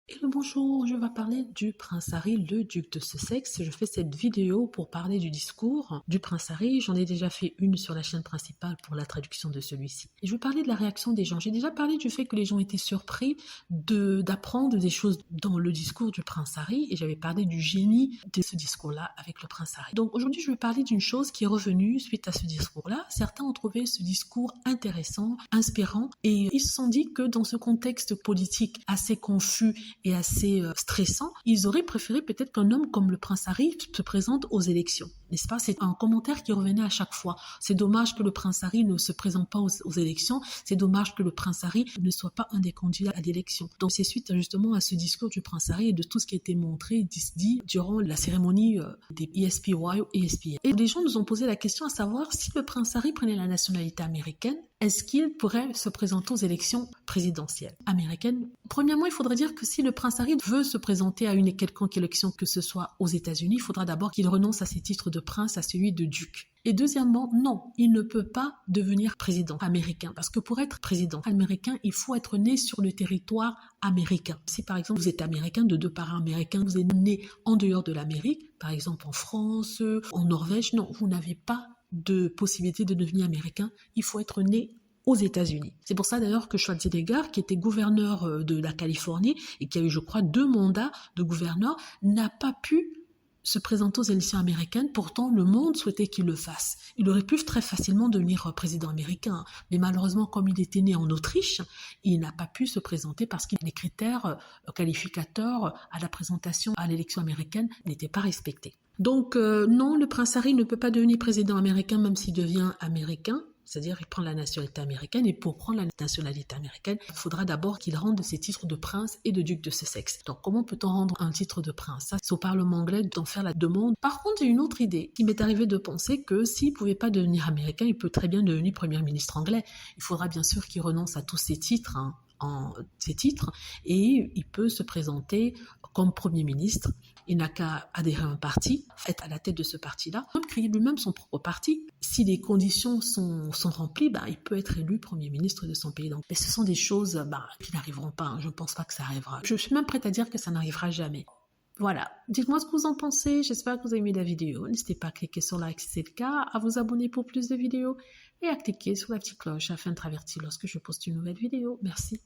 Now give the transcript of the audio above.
Hello, bonjour, je vais parler du prince Harry, le duc de Sussex. Je fais cette vidéo pour parler du discours du prince Harry. J'en ai déjà fait une sur la chaîne principale pour la traduction de celui-ci. Et je vais parler de la réaction des gens. J'ai déjà parlé du fait que les gens étaient surpris d'apprendre des choses dans le discours du prince Harry et j'avais parlé du génie de ce discours-là avec le prince Harry. Donc aujourd'hui, je vais parler d'une chose qui est revenue suite à ce discours-là. Certains ont trouvé ce discours intéressant, inspirant et ils se sont dit que dans ce contexte politique assez confus et assez stressant, ils auraient préféré peut-être qu'un homme comme le prince Harry se présente aux élections. N'est-ce pas? C'est un commentaire qui revenait à chaque fois. C'est dommage que le prince Harry ne se présente pas aux élections. C'est dommage que le prince Harry ne soit pas un des candidats à l'élection. Donc c'est suite justement à ce discours du prince Harry et de tout ce qui a été montré, dit durant la cérémonie des ESPY ou ESPN. Et les gens nous ont posé la question à savoir si le prince Harry prenait la nationalité américaine, est-ce qu'il pourrait se présenter aux élections présidentielles américaines? Premièrement, il faudrait dire que si le prince Harry veut se présenter à une quelconque élection, que ce soit aux États-Unis, il faudra d'abord qu'il renonce à ses titres de prince, à celui de duc. Et deuxièmement, non, il ne peut pas devenir président américain. Parce que pour être président américain, il faut être né sur le territoire américain. Si par exemple vous êtes américain, de deux parents américains, vous êtes né en dehors de l'Amérique, par exemple en France, en Norvège, non, vous n'avez pas de possibilité de devenir américain. Il faut être né aux États-Unis. C'est pour ça d'ailleurs que Schwarzenegger, qui était gouverneur de la Californie et qui a eu, je crois, 2 mandats de gouverneur, n'a pas pu se présenter aux élections américaines. Pourtant, le monde souhaitait qu'il le fasse. Il aurait pu très facilement devenir président américain. Mais malheureusement, comme il était né en Autriche, il n'a pas pu se présenter parce que les critères qualificateurs à la présentation à l'élection américaine n'étaient pas respectés. Donc non, le prince Harry ne peut pas devenir président américain même s'il devient américain. C'est-à-dire qu'il prend la nationalité américaine et pour prendre la nationalité américaine, il faudra d'abord qu'il rende ses titres de prince et de duc de Sussex. Donc comment peut-on rendre un titre de prince? Ça, c'est au Parlement anglais d'en faire la demande. Par contre, j'ai une autre idée. Il m'est arrivé de penser que s'il ne pouvait pas devenir américain, il peut très bien devenir premier ministre anglais. Il faudra bien sûr qu'il renonce à tous ses titres, et il peut se présenter comme Premier ministre. Il n'a qu'à adhérer à un parti, être à la tête de ce parti-là, créer lui-même son propre parti. Si les conditions sont remplies, il peut être élu Premier ministre de son pays. Mais ce sont des choses qui n'arriveront pas. Je ne pense pas que ça arrivera. Je suis même prête à dire que ça n'arrivera jamais. Voilà, dites-moi ce que vous en pensez, j'espère que vous avez aimé la vidéo. N'hésitez pas à cliquer sur like si c'est le cas, à vous abonner pour plus de vidéos et à cliquer sur la petite cloche afin d'être averti lorsque je poste une nouvelle vidéo. Merci.